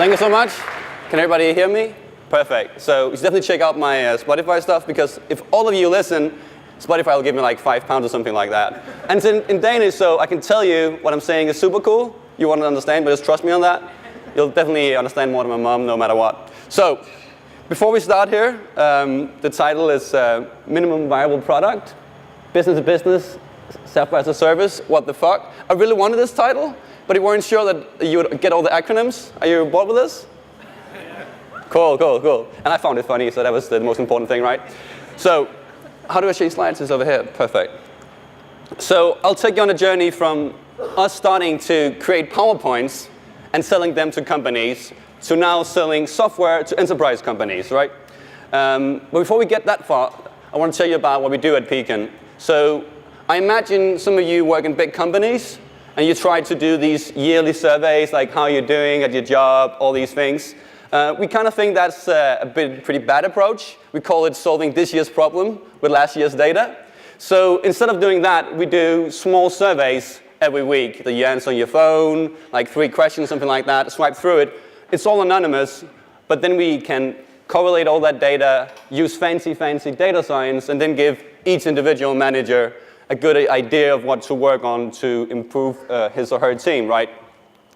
Thank you so much. Can everybody hear me? Perfect. So you should definitely check out my Spotify stuff, because if all of you listen, Spotify will give me like £5 or something like that. And it's in Danish, so I can tell you what I'm saying is super cool. You won't understand, but just trust me on that. You'll definitely understand more than my mom, no matter what. So before we start here, the title is Minimum Viable Product, Business to Business, Software as a Service. What the fuck? I really wanted this title, but we weren't sure that you would get all the acronyms. Are you bored with this? Cool. And I found it funny, so that was the most important thing, right? So how do I change slides? It's over here. Perfect. So I'll take you on a journey from us starting to create PowerPoints and selling them to companies to now selling software to enterprise companies, right? But before we get that far, I want to tell you about what we do at Pecan. So I imagine some of you work in big companies and you try to do these yearly surveys, like how you're doing at your job, all these things. We kind of think that's a pretty bad approach. We call it solving this year's problem with last year's data. So instead of doing that, we do small surveys every week that you answer on your phone, like 3 questions, something like that, swipe through it. It's all anonymous, but then we can correlate all that data, use fancy data science, and then give each individual manager a good idea of what to work on to improve his or her team, right?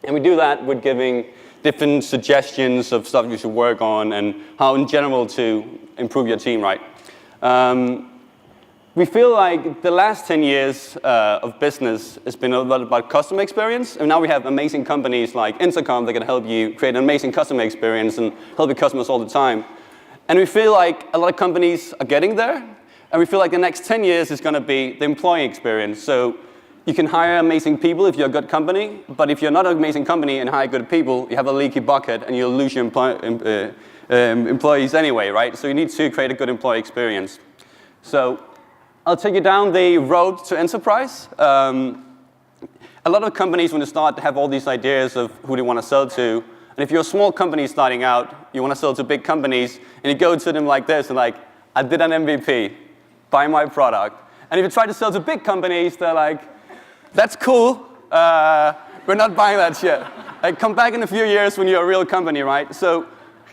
And we do that with giving different suggestions of stuff you should work on and how in general to improve your team, right? We feel like the last 10 years of business has been a lot about customer experience, and now we have amazing companies like Intercom that can help you create an amazing customer experience and help your customers all the time. And we feel like a lot of companies are getting there, and we feel like the next 10 years is going to be the employee experience. So you can hire amazing people if you're a good company, but if you're not an amazing company and hire good people, you have a leaky bucket and you'll lose your employees anyway, right? So you need to create a good employee experience. So I'll take you down the road to enterprise. A lot of companies, when they start, have all these ideas of who they want to sell to. And if you're a small company starting out, you want to sell to big companies, and you go to them like this and like, I did an MVP, buy my product. And if you try to sell to big companies, they're like, that's cool, we're not buying that shit. Like, come back in a few years when you're a real company, right? So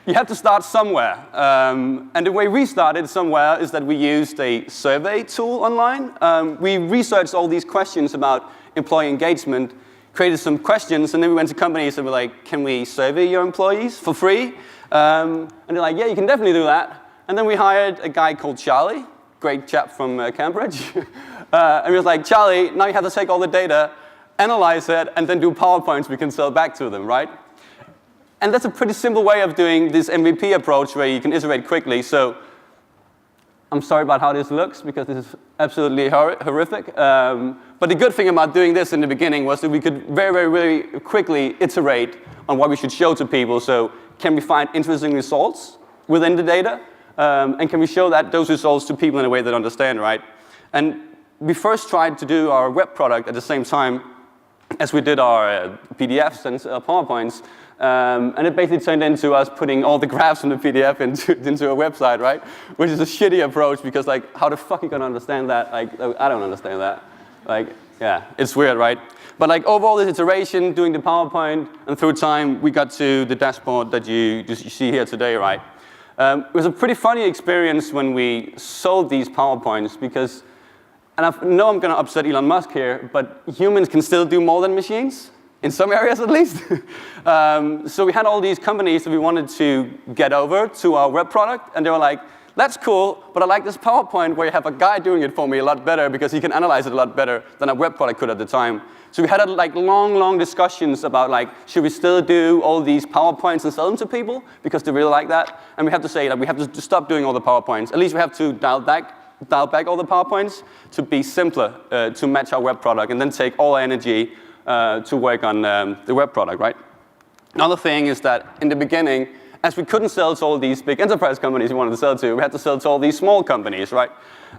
you have to start somewhere. And the way we started somewhere is that we used a survey tool online. We researched all these questions about employee engagement, created some questions, and then we went to companies and we're like, can we survey your employees for free? And they're like, yeah, you can definitely do that. And then we hired a guy called Charlie, great chap from Cambridge. And we was like, Charlie, now you have to take all the data, analyze it, and then do PowerPoints we can sell back to them, right? And that's a pretty simple way of doing this MVP approach where you can iterate quickly. So I'm sorry about how this looks, because this is absolutely horrific. But the good thing about doing this in the beginning was that we could very quickly iterate on what we should show to people. So can we find interesting results within the data? And can we show those results to people in a way that understand, right? And we first tried to do our web product at the same time as we did our PDFs and PowerPoints. And it basically turned into us putting all the graphs from the PDF into a website, right? Which is a shitty approach, because like, how the fuck are you gonna understand that? Like, I don't understand that. Like, yeah, it's weird, right? But like overall this iteration, doing the PowerPoint, and through time, we got to the dashboard that you see here today, right? It was a pretty funny experience when we sold these PowerPoints, because, and I know I'm going to upset Elon Musk here, but humans can still do more than machines, in some areas at least. So we had all these companies that we wanted to get over to our web product, and they were like, that's cool, but I like this PowerPoint where you have a guy doing it for me a lot better, because he can analyze it a lot better than a web product could at the time. So we had like long discussions about like, should we still do all these PowerPoints and sell them to people because they really like that? And we have to say that we have to stop doing all the PowerPoints. At least we have to dial back all the PowerPoints to be simpler, to match our web product, and then take all our energy to work on the web product, right? Another thing is that in the beginning, as we couldn't sell to all these big enterprise companies we wanted to sell to, we had to sell to all these small companies, right?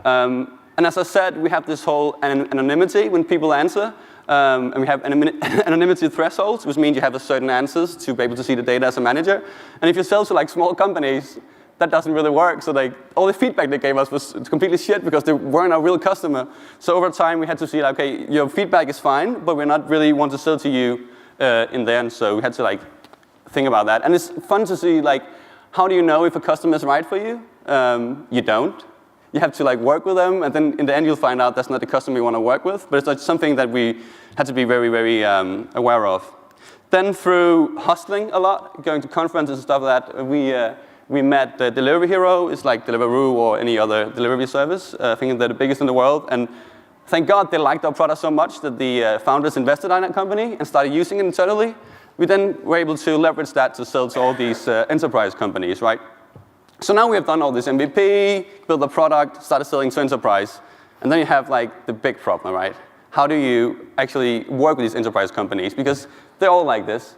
And as I said, we have this whole anonymity when people answer. And we have anonymity thresholds, which means you have a certain answers to be able to see the data as a manager. And if you sell to like small companies, that doesn't really work. So like all the feedback they gave us was completely shit, because they weren't a real customer. So over time we had to see like, okay, your feedback is fine, but we're not really want to sell to you in the end. So we had to like think about that. And it's fun to see, like, how do you know if a customer is right for you? You don't. You have to like work with them, and then in the end you'll find out that's not the customer you want to work with. But it's like something that we had to be very, very aware of. Then through hustling a lot, going to conferences and stuff like that, we met the Delivery Hero. It's like Deliveroo or any other delivery service. I think they're the biggest in the world. And thank God they liked our product so much that the founders invested in that company and started using it internally. We then were able to leverage that to sell to all these enterprise companies, right? So now we have done all this MVP, built a product, started selling to enterprise, and then you have like the big problem, right? How do you actually work with these enterprise companies? Because they're all like this.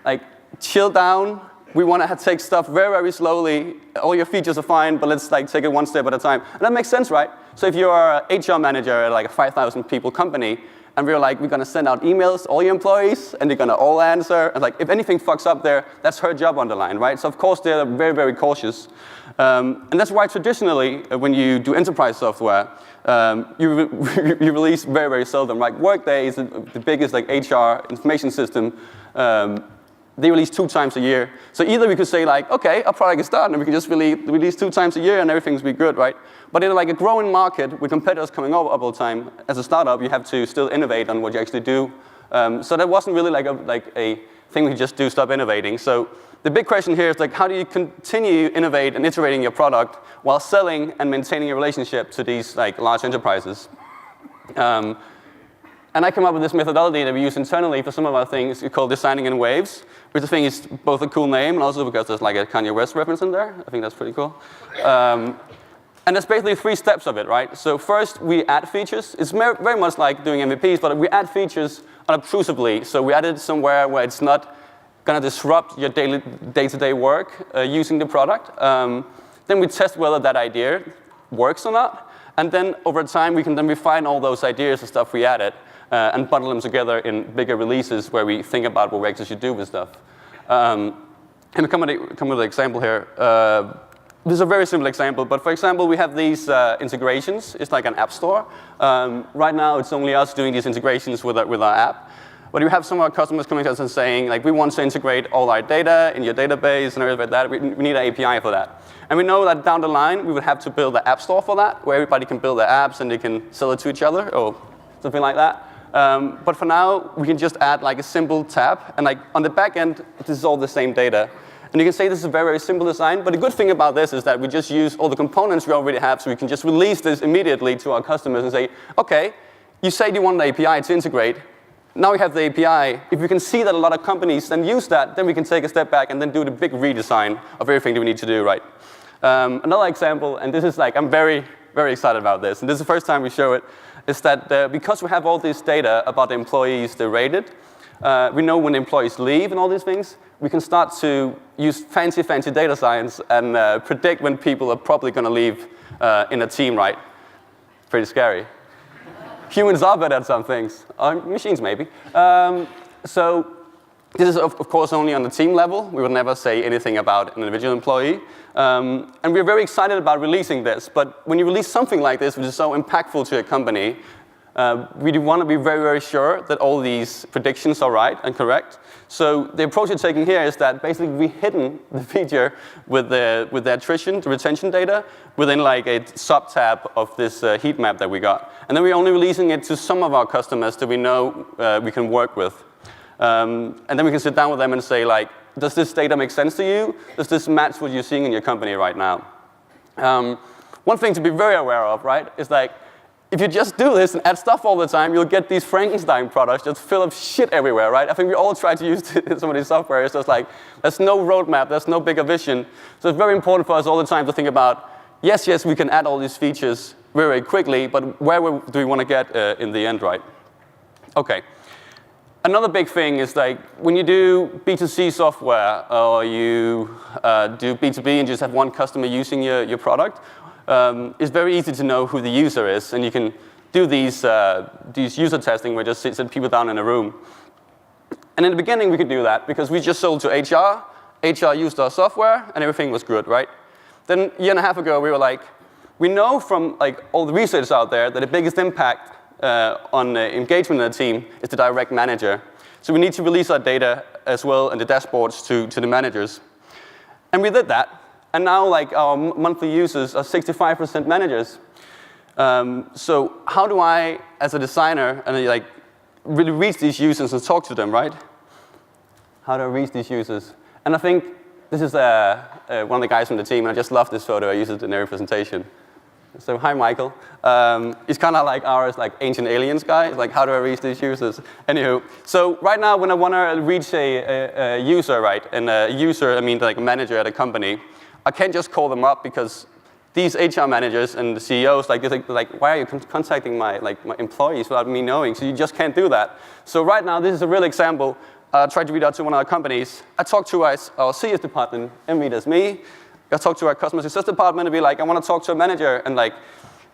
Like, chill down, we want to take stuff very, very slowly. All your features are fine, but let's like take it one step at a time. And that makes sense, right? So if you're an HR manager at like a 5,000 people company, and we're like, we're going to send out emails to all your employees, and they're going to all answer. And like, if anything fucks up there, that's her job on the line, right? So of course, they're very, very cautious. And that's why traditionally, when you do enterprise software, you release very, very seldom. Like Workday is the biggest like HR information system. They release 2 times a year. So either we could say like, okay, our product is done, and we can just release 2 times a year, and everything's be good, right? But in like a growing market with competitors coming up all the time, as a startup, you have to still innovate on what you actually do. So that wasn't really like a thing we just do, stop innovating. So the big question here is like, how do you continue innovate and iterating your product while selling and maintaining a relationship to these like large enterprises? And I came up with this methodology that we use internally for some of our things. It's called designing in waves, which I think is both a cool name and also because there's like a Kanye West reference in there. I think that's pretty cool. And there's basically 3 steps of it, right? So first, we add features. It's very much like doing MVPs, but we add features unobtrusively. So we add it somewhere where it's not going to disrupt your day-to-day work using the product. Then we test whether that idea works or not. And then over time, we can then refine all those ideas and stuff we added and bundle them together in bigger releases where we think about what we actually should do with stuff. And come with an example here. This is a very simple example, but for example, we have these integrations. It's like an app store. Right now, it's only us doing these integrations with our app. But we have some of our customers coming to us and saying, like, we want to integrate all our data in your database and everything like that. We need an API for that. And we know that down the line, we would have to build an app store for that, where everybody can build their apps and they can sell it to each other or something like that. But for now, we can just add like a simple tab. And like on the back end, this is all the same data. And you can say this is a very, very simple design. But the good thing about this is that we just use all the components we already have, so we can just release this immediately to our customers and say, OK, you said you want an API to integrate. Now we have the API. If we can see that a lot of companies then use that, then we can take a step back and then do the big redesign of everything that we need to do, right? Another example, and this is like, I'm very, very excited about this, and this is the first time we show it, is that because we have all this data about the employees they're rated, we know when the employees leave and all these things, we can start to use fancy, fancy data science and predict when people are probably going to leave in a team, right? Pretty scary. Humans are better at some things. Machines, maybe. So this is, of course, only on the team level. We would never say anything about an individual employee. And we're very excited about releasing this. But when you release something like this, which is so impactful to a company, we do want to be very, very sure that all these predictions are right and correct. So the approach we're taking here is that basically we've hidden the feature with the attrition, the retention data, within like a sub-tab of this heat map that we got. And then we're only releasing it to some of our customers that we know we can work with. And then we can sit down with them and say, like, does this data make sense to you? Does this match what you're seeing in your company right now? One thing to be very aware of, right, is like, if you just do this and add stuff all the time, you'll get these Frankenstein products that fill up shit everywhere, right? I think we all try to use some of these software. It's just like, there's no roadmap, there's no bigger vision. So it's very important for us all the time to think about, yes, we can add all these features very, very quickly, but where do we want to get in the end, right? OK. Another big thing is like, when you do B2C software, or you do B2B and just have one customer using your product, it's very easy to know who the user is, and you can do these user testing where you just sit people down in a room. And in the beginning, we could do that because we just sold to HR. HR used our software, and everything was good, right? Then a year and a half ago, we were like, we know from like all the research out there that the biggest impact on engagement in the team is the direct manager. So we need to release our data as well, and the dashboards to the managers. And we did that. And now like our monthly users are 65% managers. So how do I, as a designer, and like really reach these users and talk to them, right? How do I reach these users? And I think this is one of the guys from the team, and I just love this photo. I use it in every presentation. So hi, Michael. He's kind of like ours, like ancient aliens guy. It's like, how do I reach these users? Anywho, so right now when I want to reach a user, right, and a user, I mean like a manager at a company, I can't just call them up because these HR managers and the CEOs, like, they're like, why are you contacting my employees without me knowing? So you just can't do that. So right now, this is a real example. I tried to reach out to one of our companies. I talked to our CS department, and that's me. I talked to our customer success department and be like, I want to talk to a manager, and like,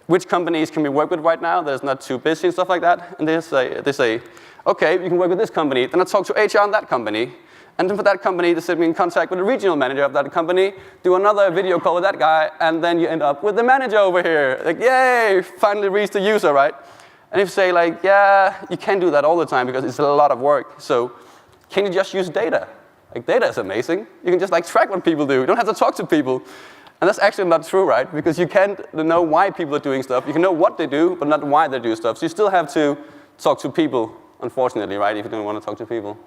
which companies can we work with right now that is not too busy and stuff like that? And they say, okay, you can work with this company. Then I talk to HR on that company. And then for that company, they set me in contact with the regional manager of that company, do another video call with that guy, and then you end up with the manager over here. Like, yay, finally reached the user, right? And if you say like, yeah, you can't do that all the time because it's a lot of work. So can you just use data? Like, data is amazing. You can just like track what people do. You don't have to talk to people. And that's actually not true, right? Because you can't know why people are doing stuff. You can know what they do, but not why they do stuff. So you still have to talk to people, unfortunately, right, if you don't want to talk to people.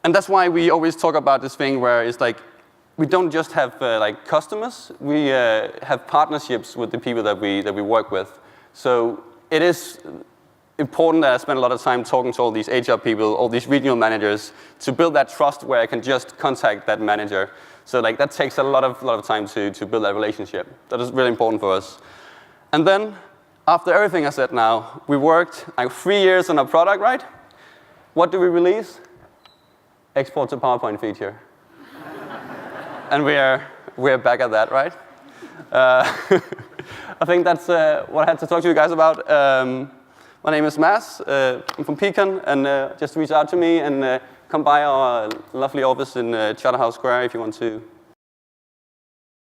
And that's why we always talk about this thing where it's like, we don't just have like customers, we have partnerships with the people that we work with. So it is important that I spend a lot of time talking to all these HR people, all these regional managers, to build that trust where I can just contact that manager. So like that takes a lot of time to build that relationship. That is really important for us. And then, after everything I said now, we worked like 3 years on our product, right? What do we release? Export to PowerPoint feature. And we're back at that, right? I think that's what I had to talk to you guys about. My name is Mads. I'm from Pecan, and just reach out to me and come by our lovely office in Charterhouse Square if you want to